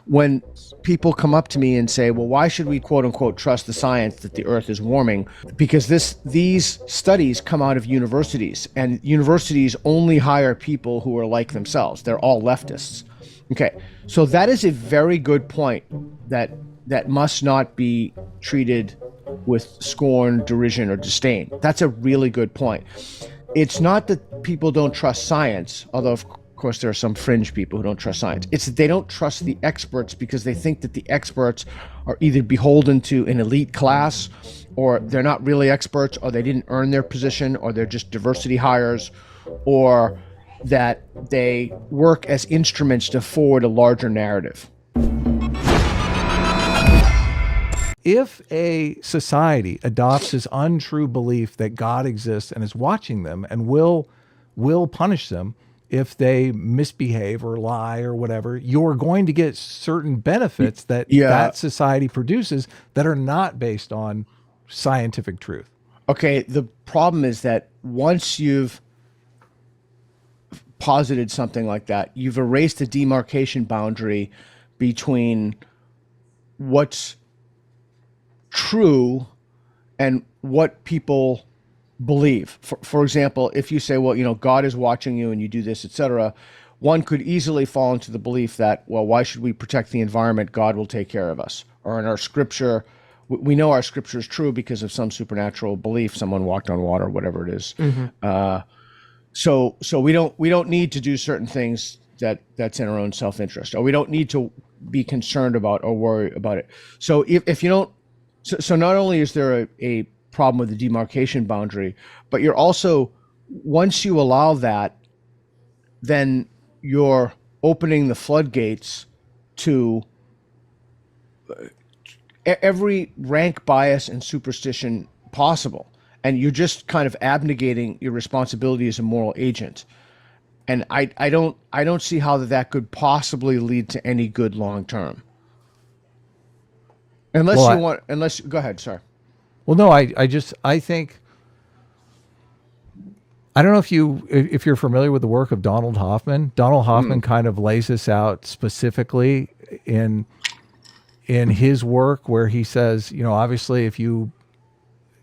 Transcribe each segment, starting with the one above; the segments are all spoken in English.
when people come up to me and say, well, why should we quote unquote trust the science that the earth is warming? Because these studies come out of universities, and universities only hire people who are like themselves. They're all leftists. Okay. So that is a very good point that must not be treated with scorn, derision, or disdain. That's a really good point. It's not that people don't trust science, although of course there are some fringe people who don't trust science. It's that they don't trust the experts because they think that the experts are either beholden to an elite class, or they're not really experts, or they didn't earn their position, or they're just diversity hires, or that they work as instruments to forward a larger narrative. If a society adopts this untrue belief that God exists and is watching them and will punish them if they misbehave or lie or whatever, you're going to get certain benefits that that society produces that are not based on scientific truth. Okay, the problem is that once you've posited something like that, you've erased the demarcation boundary between what's true and what people believe. For example, if you say, well, God is watching you and you do this, etc., one could easily fall into the belief that, well, why should we protect the environment? God will take care of us. Or in our scripture, we know our scripture is true because of some supernatural belief. Someone walked on water, whatever it is. Mm-hmm. So we don't need to do certain things that's in our own self-interest, or we don't need to be concerned about or worry about it. So if you don't, so not only is there a problem with the demarcation boundary, but you're also, once you allow that, then you're opening the floodgates to every rank bias and superstition possible. And you're just kind of abnegating your responsibility as a moral agent. And I don't see how that could possibly lead to any good long term. Unless go ahead, sorry. Well, no, I think, I don't know if you're familiar with the work of Donald Hoffman. Donald Hoffman kind of lays this out specifically in his work, where he says, obviously if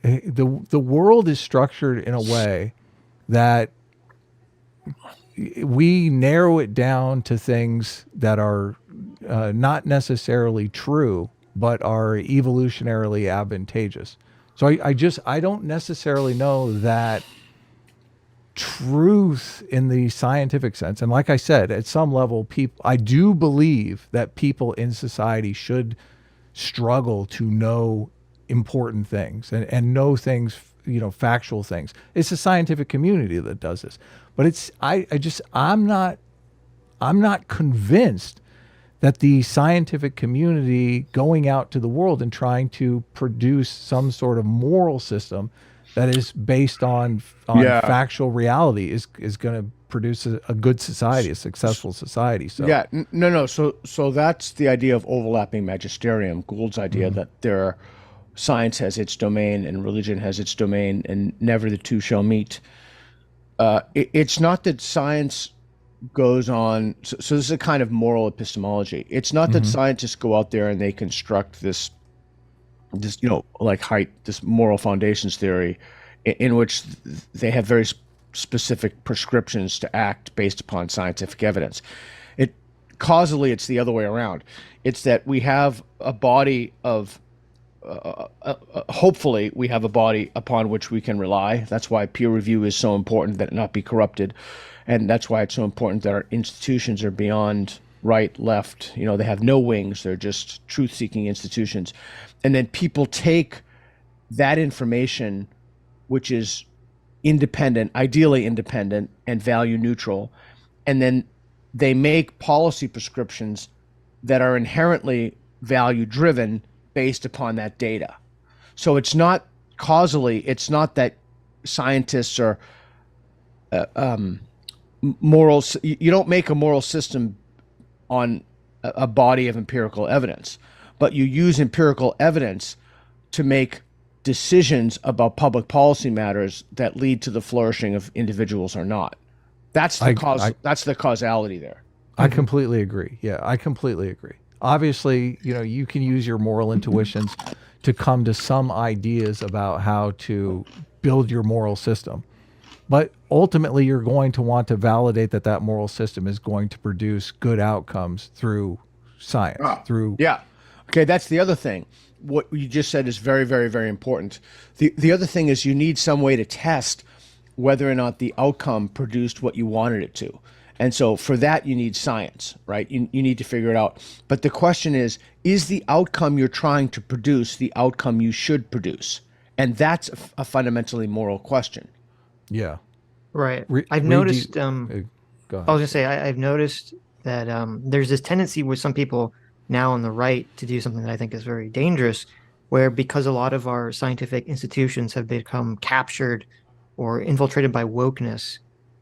the world is structured in a way that we narrow it down to things that are not necessarily true, but are evolutionarily advantageous. So I don't necessarily know that truth in the scientific sense. And like I said, at some level, I do believe that people in society should struggle to know important things and know things, factual things. It's the scientific community that does this. But I'm not convinced that the scientific community going out to the world and trying to produce some sort of moral system that is based on factual reality is going to produce a good society, a successful society. So no. So that's the idea of overlapping magisterium. Gould's idea that science has its domain and religion has its domain, and never the two shall meet. It's not that science goes on. So this is a kind of moral epistemology. It's not that scientists go out there and they construct this this moral foundations theory in which they have very specific prescriptions to act based upon scientific evidence. Causally, it's the other way around. It's that we have a body of hopefully we have a body upon which we can rely. That's why peer review is so important, that it not be corrupted. And that's why it's so important that our institutions are beyond right, left. They have no wings. They're just truth-seeking institutions. And then people take that information, which is independent, ideally independent and value neutral, and then they make policy prescriptions that are inherently value driven based upon that data. So it's not causally, it's not that scientists are morals. You don't make a moral system on a body of empirical evidence, but you use empirical evidence to make decisions about public policy matters that lead to the flourishing of individuals or not. That's the causality there. I completely agree. Yeah, I completely agree. Obviously, you can use your moral intuitions to come to some ideas about how to build your moral system. But ultimately, you're going to want to validate that that moral system is going to produce good outcomes through science, through. Yeah. Okay, that's the other thing. What you just said is very, very, very important. The other thing is you need some way to test whether or not the outcome produced what you wanted it to. And so for that, you need science, right? You need to figure it out. But the question is the outcome you're trying to produce the outcome you should produce? And that's a fundamentally moral question. Yeah. Right. Re- I've read noticed, Go I ahead. was gonna say, I've noticed that there's this tendency with some people now on the right to do something that I think is very dangerous, where because a lot of our scientific institutions have become captured or infiltrated by wokeness,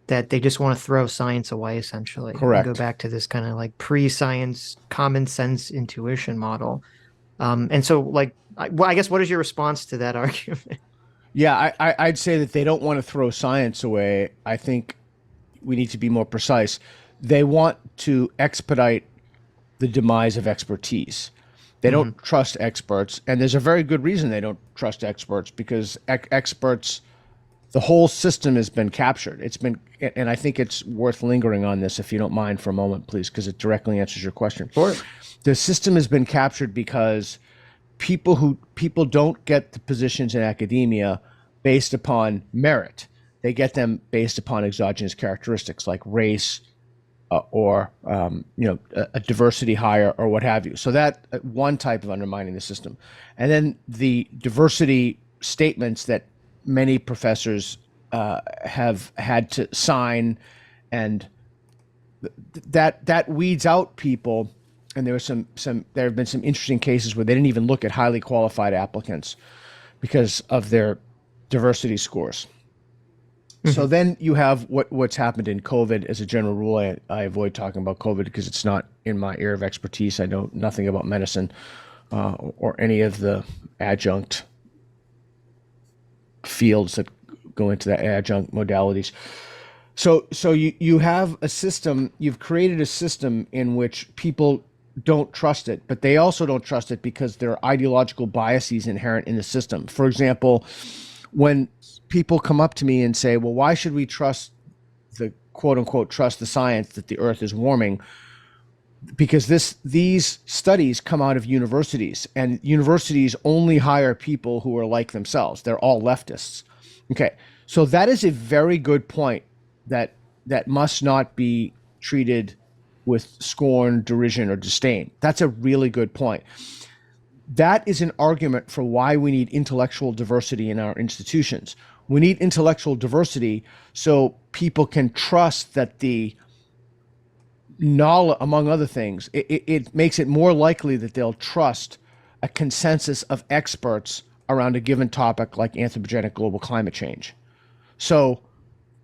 that they just want to throw science away essentially and go Correct. back to this kind of like pre-science, common sense intuition model. And so, like, I guess what is your response to that argument? Yeah, I'd say that they don't want to throw science away. I think we need to be more precise. They want to expedite the demise of expertise. They don't trust experts, and there's a very good reason they don't trust experts because experts, the whole system has been captured. It's been, and I think it's worth lingering on this if you don't mind for a moment, please, because it directly answers your question. Sure. The system has been captured because people don't get the positions in academia based upon merit. They get them based upon exogenous characteristics like race, or a diversity hire or what have you. So that one type of undermining the system, and then the diversity statements that many professors have had to sign, and that weeds out people. And there have been some interesting cases where they didn't even look at highly qualified applicants because of their diversity scores. So then you have what's happened in COVID. As a general rule, I avoid talking about COVID because it's not in my area of expertise. I know nothing about medicine or any of the adjunct fields that go into the adjunct modalities. So you have a system, you've created a system in which people don't trust it, but they also don't trust it because there are ideological biases inherent in the system. For example, when people come up to me and say, well, why should we trust the quote unquote trust the science that the earth is warming? Because these studies come out of universities, and universities only hire people who are like themselves. They're all leftists. Okay. So that is a very good point that must not be treated with scorn, derision, or disdain. That's a really good point. That is an argument for why we need intellectual diversity in our institutions. We need intellectual diversity so people can trust that the knowledge, among other things, it makes it more likely that they'll trust a consensus of experts around a given topic like anthropogenic global climate change. So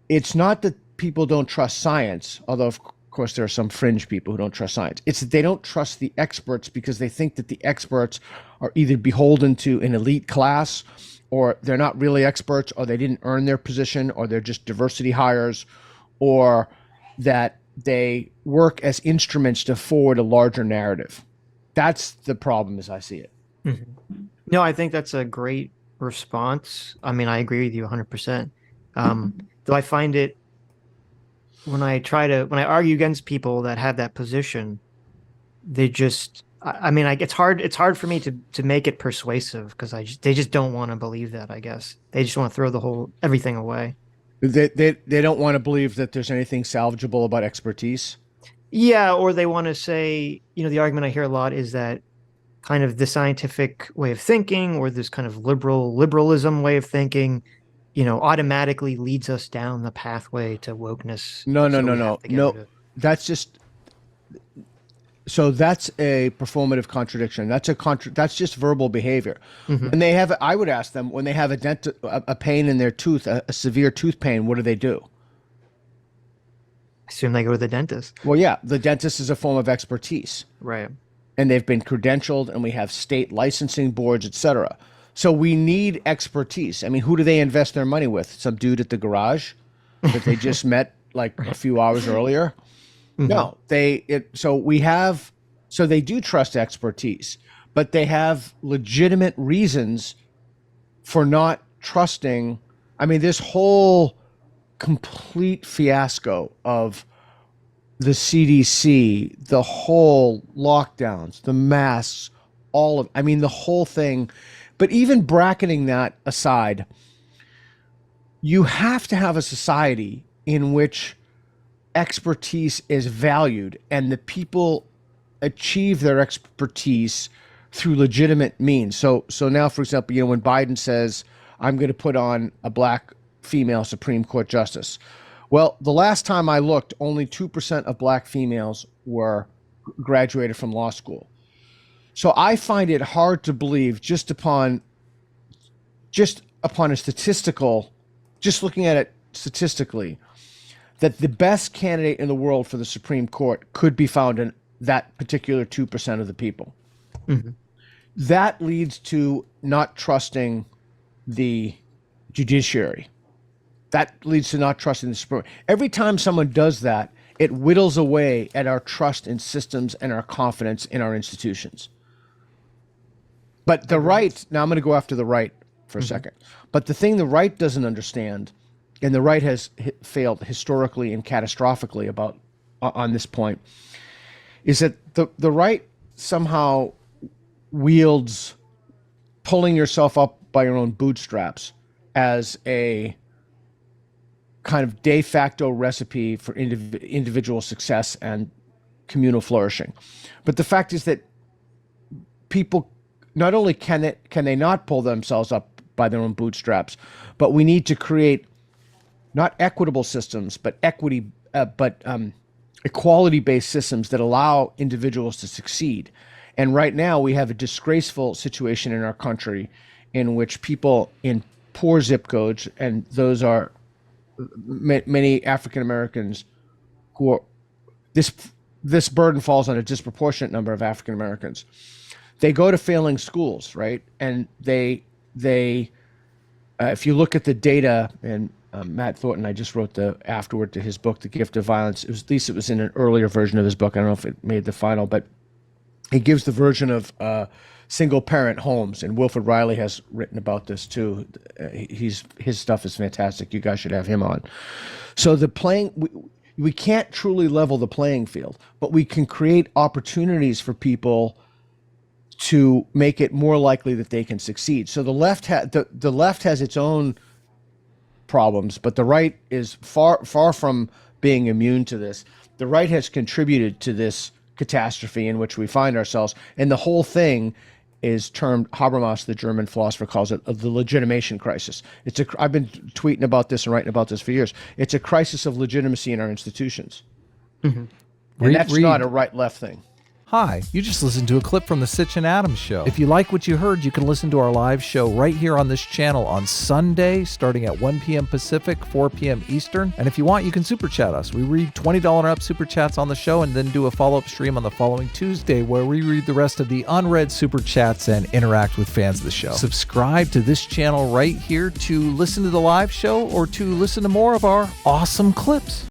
it's not that people don't trust science, although of course there are some fringe people who don't trust science. It's that they don't trust the experts because they think that the experts are either beholden to an elite class, or they're not really experts, or they didn't earn their position, or they're just diversity hires, or that they work as instruments to forward a larger narrative. That's the problem as I see it. No, I think that's a great response. I mean, I agree with you 100%. Though I find it, when I argue against people that have that position, they just, I mean, it's hard for me to make it persuasive because they just don't want to believe that, I guess. They just want to throw everything away. They don't want to believe that there's anything salvageable about expertise. Yeah, or they want to say, the argument I hear a lot is that kind of the scientific way of thinking, or this kind of liberalism way of thinking, automatically leads us down the pathway to wokeness. No. That's just, so that's a performative contradiction. That's just verbal behavior. When they have, I would ask them, when they have a pain in their tooth, a severe tooth pain, what do? I assume they go to the dentist. Well, yeah, the dentist is a form of expertise. Right. And they've been credentialed, and we have state licensing boards, etc. So we need expertise. I mean, who do they invest their money with? Some dude at the garage that they just met like a few hours earlier? No, so we have So they do trust expertise, but they have legitimate reasons for not trusting. I mean, this whole complete fiasco of the CDC, the whole lockdowns, the masks, I mean, the whole thing. But even bracketing that aside, you have to have a society in which expertise is valued and the people achieve their expertise through legitimate means. So now, for example, when Biden says, I'm going to put on a black female Supreme Court justice. Well, the last time I looked, only 2% of black females were graduated from law school. So I find it hard to believe just upon a statistical, just looking at it statistically, that the best candidate in the world for the Supreme Court could be found in that particular 2% of the people. Mm-hmm. That leads to not trusting the judiciary. That leads to not trusting the Supreme Court. Every time someone does that, it whittles away at our trust in systems and our confidence in our institutions. But the right, now I'm going to go after the right for a second. But the thing the right doesn't understand, and the right has failed historically and catastrophically on this point, is that the right somehow wields pulling yourself up by your own bootstraps as a kind of de facto recipe for individual success and communal flourishing. But the fact is that people, not only can they not pull themselves up by their own bootstraps, but we need to create not equitable systems, but equality-based systems that allow individuals to succeed. And right now we have a disgraceful situation in our country in which people in poor zip codes, and those are many African Americans who are, this burden falls on a disproportionate number of African Americans. They go to failing schools, right? And they if you look at the data, and Matt Thornton, I just wrote the afterword to his book, The Gift of Violence. At least it was in an earlier version of his book. I don't know if it made the final, but he gives the version of single parent homes, and Wilfred Riley has written about this too. His stuff is fantastic. You guys should have him on. So we can't truly level the playing field, but we can create opportunities for people to make it more likely that they can succeed. So the left has its own problems, but the right is far from being immune to this. The right has contributed to this catastrophe in which we find ourselves, and the whole thing is termed, Habermas, the German philosopher, calls it the legitimation crisis. I've been tweeting about this and writing about this for years. It's a crisis of legitimacy in our institutions. Mm-hmm. And that's not a right-left thing. Hi, you just listened to a clip from the Sitch and Adams show. If you like what you heard, you can listen to our live show right here on this channel on Sunday, starting at 1 p.m. Pacific, 4 p.m. Eastern. And if you want, you can super chat us. We read $20 and up super chats on the show and then do a follow-up stream on the following Tuesday where we read the rest of the unread super chats and interact with fans of the show. Subscribe to this channel right here to listen to the live show or to listen to more of our awesome clips.